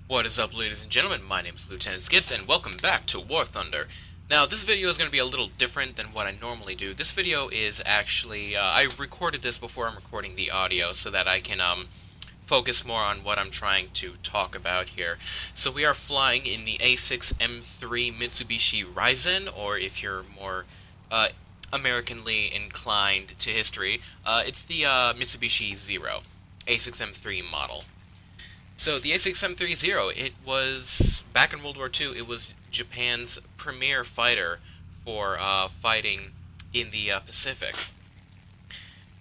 What is up, ladies and gentlemen? My name is Lieutenant Skits, and welcome back to War Thunder. Now, this video is going to be a little different than what I normally do. This video is actually, I recorded this before I'm recording the audio so that I can, focus more on what I'm trying to talk about here. So we are flying in the A6M3 Mitsubishi Ryzen, or if you're more, Americanly inclined to history, it's the, Mitsubishi Zero, A6M3 model. So the A6M3 Zero, it was back in World War II. It was Japan's premier fighter for fighting in the Pacific.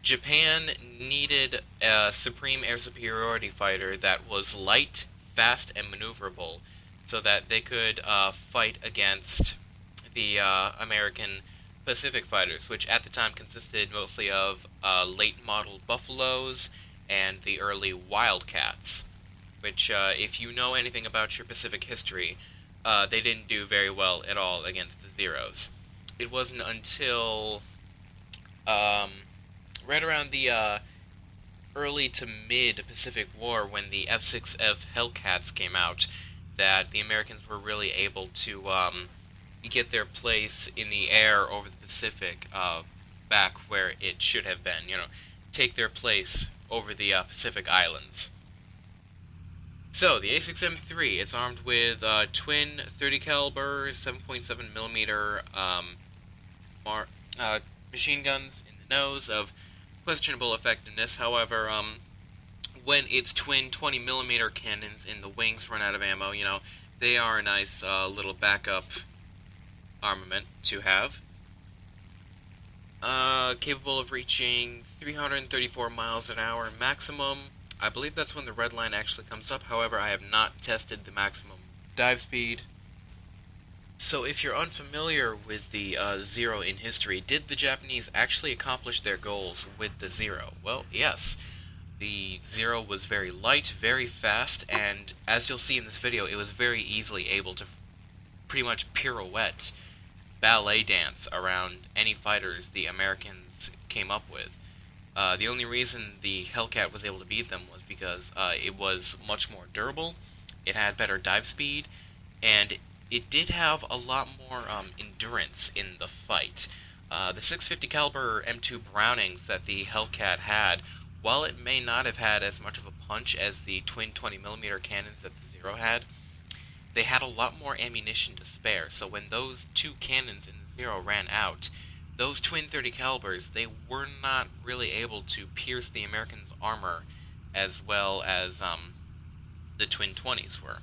Japan needed a supreme air superiority fighter that was light, fast, and maneuverable, so that they could fight against the American Pacific fighters, which at the time consisted mostly of late model Buffaloes and the early Wildcats, which, if you know anything about your Pacific history, they didn't do very well at all against the Zeros. It wasn't until right around the early to mid Pacific War, when the F-6F Hellcats came out, that the Americans were really able to get their place in the air over the Pacific, back where it should have been. Take their place over the Pacific Islands. So, the A6M3, it's armed with twin 30 caliber 7.7 millimeter machine guns in the nose of questionable effectiveness. However, when its twin 20 millimeter cannons in the wings run out of ammo, they are a nice little backup armament to have. Capable of reaching 334 miles an hour maximum. I believe that's when the red line actually comes up. However, I have not tested the maximum dive speed. So if you're unfamiliar with the Zero in history, did the Japanese actually accomplish their goals with the Zero? Well, yes. The Zero was very light, very fast, and as you'll see in this video, it was very easily able to pretty much pirouette, ballet dance around any fighters the Americans came up with. The only reason the Hellcat was able to beat them was because it was much more durable, it had better dive speed, and it did have a lot more endurance in the fight. The 650 caliber M2 Brownings that the Hellcat had, while it may not have had as much of a punch as the twin 20 millimeter cannons that the Zero had, they had a lot more ammunition to spare. So when those two cannons in the Zero ran out, those twin 30 calibers, they were not really able to pierce the Americans' armor as well as the twin 20s were.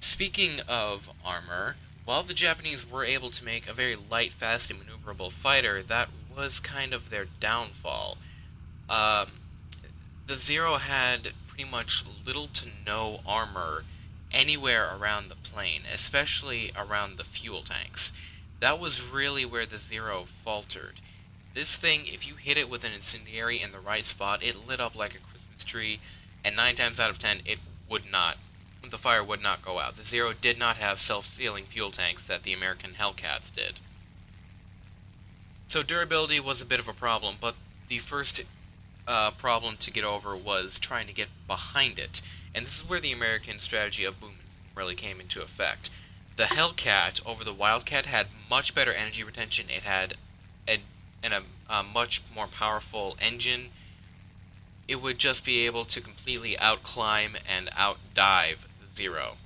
Speaking of armor, while the Japanese were able to make a very light, fast, and maneuverable fighter, that was kind of their downfall. The Zero had pretty much little to no armor anywhere around the plane, especially around the fuel tanks. That was really where the Zero faltered. This thing, if you hit it with an incendiary in the right spot, it lit up like a Christmas tree, and 9 times out of 10, the fire would not go out. The Zero did not have self-sealing fuel tanks that the American Hellcats did. So durability was a bit of a problem, but the first problem to get over was trying to get behind it, and this is where the American strategy of boom really came into effect. The Hellcat over the Wildcat had much better energy retention. It had a much more powerful engine. It would just be able to completely outclimb and outdive the Zero.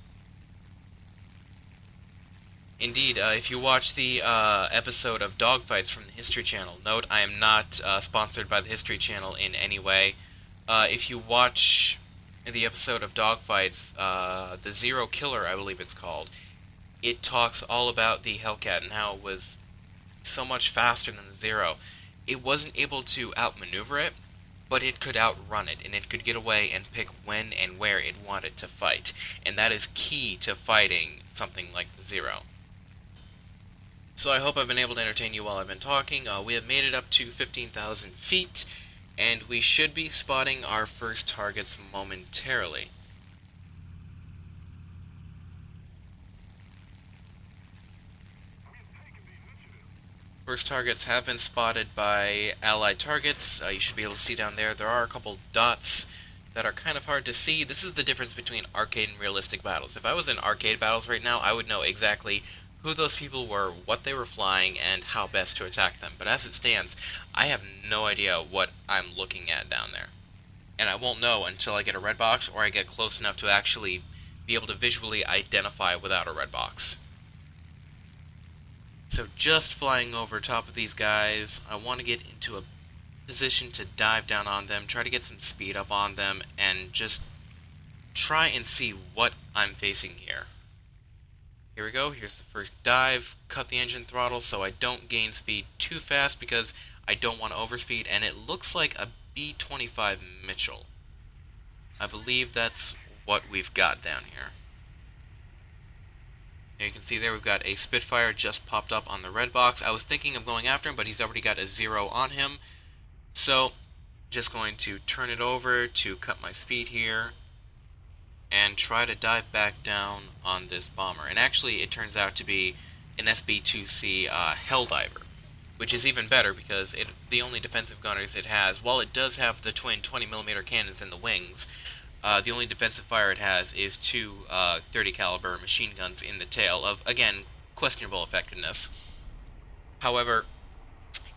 Indeed, if you watch the episode of Dogfights from the History Channel, note I am not sponsored by the History Channel in any way. If you watch the episode of Dogfights, the Zero Killer, I believe it's called, it talks all about the Hellcat and how it was so much faster than the Zero. It wasn't able to outmaneuver it, but it could outrun it, and it could get away and pick when and where it wanted to fight. And that is key to fighting something like the Zero. So I hope I've been able to entertain you while I've been talking. We have made it up to 15,000 feet, and we should be spotting our first targets momentarily. First targets have been spotted by Allied targets. You should be able to see down there. There are a couple dots that are kind of hard to see. This is the difference between arcade and realistic battles. If I was in arcade battles right now, I would know exactly who those people were, what they were flying, and how best to attack them. But as it stands, I have no idea what I'm looking at down there. And I won't know until I get a red box or I get close enough to actually be able to visually identify without a red box. So just flying over top of these guys, I want to get into a position to dive down on them, try to get some speed up on them, and just try and see what I'm facing here. Here we go, here's the first dive, cut the engine throttle so I don't gain speed too fast because I don't want to overspeed, and it looks like a B-25 Mitchell. I believe that's what we've got down here. Now you can see there we've got a Spitfire just popped up on the red box. I was thinking of going after him, but he's already got a Zero on him. So, just going to turn it over to cut my speed here and try to dive back down on this bomber. And actually, it turns out to be an SB-2C Helldiver, which is even better because the only defensive gunners it has, while it does have the twin 20mm cannons in the wings, the only defensive fire it has is two 30 caliber machine guns in the tail of, again, questionable effectiveness. However,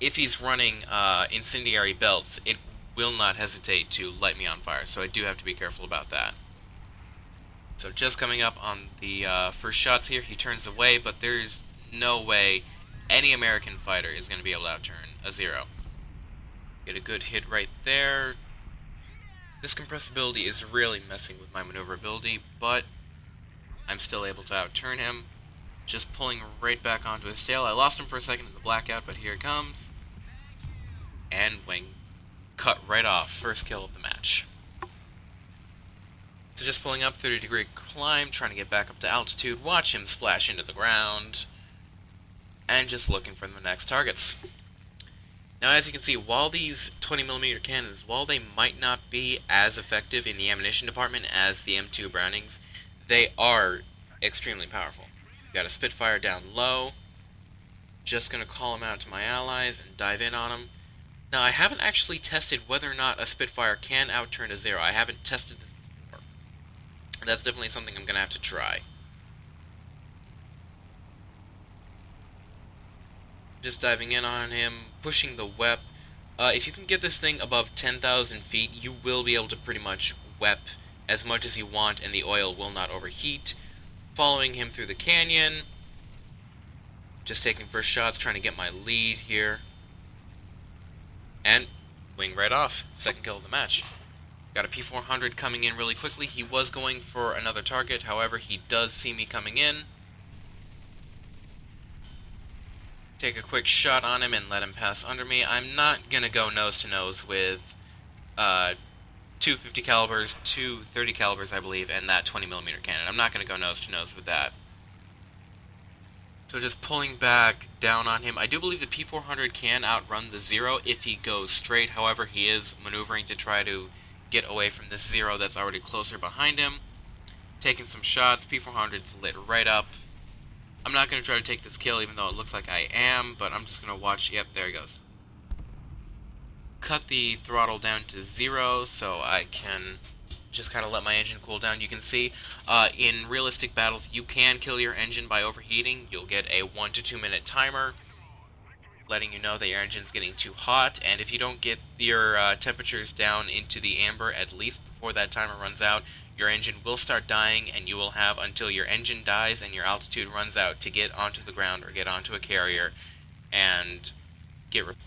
if he's running incendiary belts, it will not hesitate to light me on fire, so I do have to be careful about that. So just coming up on the first shots here, he turns away, but there's no way any American fighter is going to be able to outturn a Zero. Get a good hit right there. This compressibility is really messing with my maneuverability, but I'm still able to outturn him. Just pulling right back onto his tail. I lost him for a second in the blackout, but here it comes. And wing. Cut right off. First kill of the match. So just pulling up, 30-degree climb, trying to get back up to altitude, watch him splash into the ground, and just looking for the next targets. Now, as you can see, while these 20mm cannons, while they might not be as effective in the ammunition department as the M2 Brownings, they are extremely powerful. Got a Spitfire down low. Just going to call him out to my allies and dive in on him. Now, I haven't actually tested whether or not a Spitfire can outturn a Zero. I haven't tested this before. That's definitely something I'm going to have to try. Just diving in on him, pushing the WEP. If you can get this thing above 10,000 feet, you will be able to pretty much WEP as much as you want, and the oil will not overheat. Following him through the canyon. Just taking first shots, trying to get my lead here. And wing right off. Second kill of the match. Got a P400 coming in really quickly. He was going for another target, however, he does see me coming in. Take a quick shot on him and let him pass under me. I'm not going to go nose to nose with two 50 calibers, two 30 calibers, I believe, and that 20mm cannon. I'm not going to go nose to nose with that. So just pulling back down on him. I do believe the P400 can outrun the Zero if he goes straight. However, he is maneuvering to try to get away from this Zero that's already closer behind him. Taking some shots. P400's lit right up. I'm not going to try to take this kill, even though it looks like I am, but I'm just going to watch. Yep, there he goes. Cut the throttle down to 0 so I can just kind of let my engine cool down. You can see in realistic battles you can kill your engine by overheating. You'll get a 1 to 2 minute timer letting you know that your engine's getting too hot, and if you don't get your temperatures down into the amber at least before that timer runs out, your engine will start dying, and you will have until your engine dies and your altitude runs out to get onto the ground or get onto a carrier and get repaired.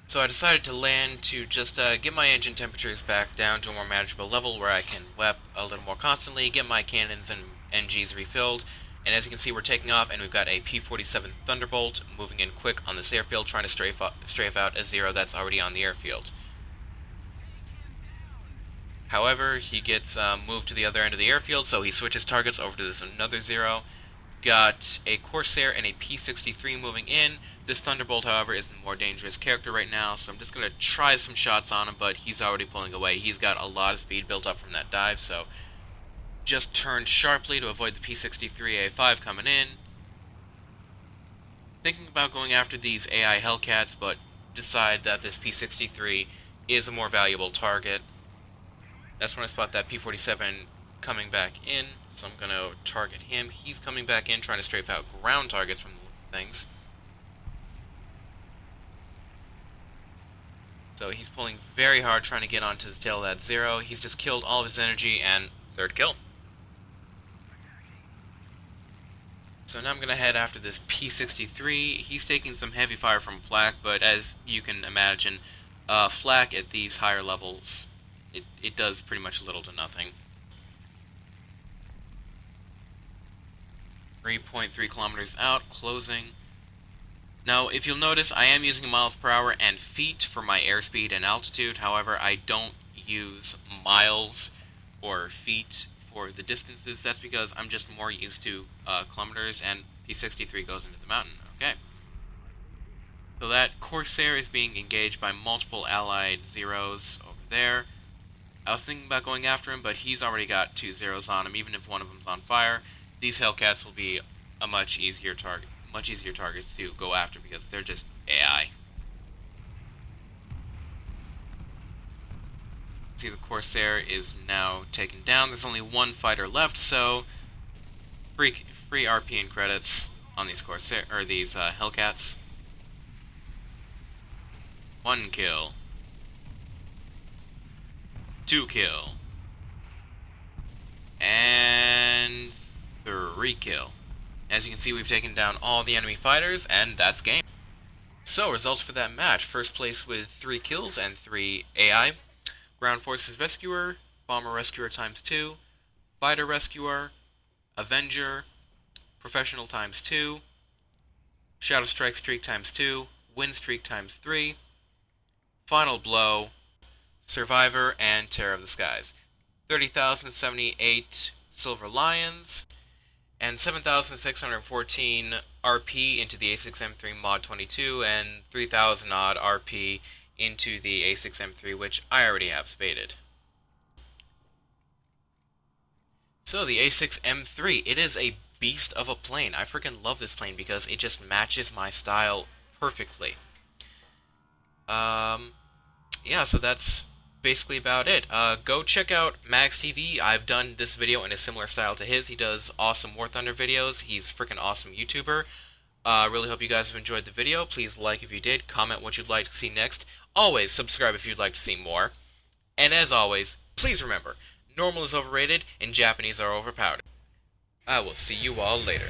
So I decided to land to just get my engine temperatures back down to a more manageable level where I can WEP a little more constantly, get my cannons and NGs refilled, and as you can see we're taking off and we've got a P-47 Thunderbolt moving in quick on this airfield trying to strafe out a Zero that's already on the airfield. However, he gets moved to the other end of the airfield, so he switches targets over to this another Zero. Got a Corsair and a P-63 moving in. This Thunderbolt, however, is the more dangerous character right now, so I'm just going to try some shots on him, but he's already pulling away. He's got a lot of speed built up from that dive, so just turned sharply to avoid the P-63A5 coming in. Thinking about going after these AI Hellcats, but decide that this P-63 is a more valuable target. That's when I spot that P-47 coming back in, so I'm going to target him. He's coming back in, trying to strafe out ground targets from the looks of things. So he's pulling very hard, trying to get onto the tail of that Zero. He's just killed all of his energy, and third kill. So now I'm going to head after this P-63. He's taking some heavy fire from flak, but as you can imagine, flak at these higher levels, it does pretty much little to nothing. 3.3 kilometers out, closing. Now, if you'll notice, I am using miles per hour and feet for my airspeed and altitude. However, I don't use miles or feet for the distances. That's because I'm just more used to kilometers, and P-63 goes into the mountain. Okay. So that Corsair is being engaged by multiple allied Zeros over there. I was thinking about going after him, but he's already got 2 Zeros on him. Even if one of them's on fire, these Hellcats will be a much easier targets to go after because they're just AI. See, the Corsair is now taken down. There's only one fighter left, so free RP and credits on these Corsair or these Hellcats. 1 kill. 2 kill. And 3 kill. As you can see, we've taken down all the enemy fighters, and that's game. So, results for that match. First place with 3 kills and 3 AI. Ground Forces Rescuer, Bomber Rescuer ×2, Fighter Rescuer, Avenger, Professional ×2, Shadow Strike Streak ×2, Win Streak ×3, Final Blow, Survivor, and Terror of the Skies. 30,078 Silver Lions, and 7,614 RP into the A6M3 Mod 22, and 3,000 odd RP into the A6M3, which I already have spaded. So the A6M3, it is a beast of a plane. I freaking love this plane because it just matches my style perfectly. Yeah, so that's basically about it. Go check out Max TV. I've done this video in a similar style to his. He does awesome War Thunder videos. He's a freaking awesome YouTuber. Really hope you guys have enjoyed the video. Please like if you did. Comment what you'd like to see next. Always subscribe if you'd like to see more. And as always, please remember, normal is overrated and Japanese are overpowered. I will see you all later.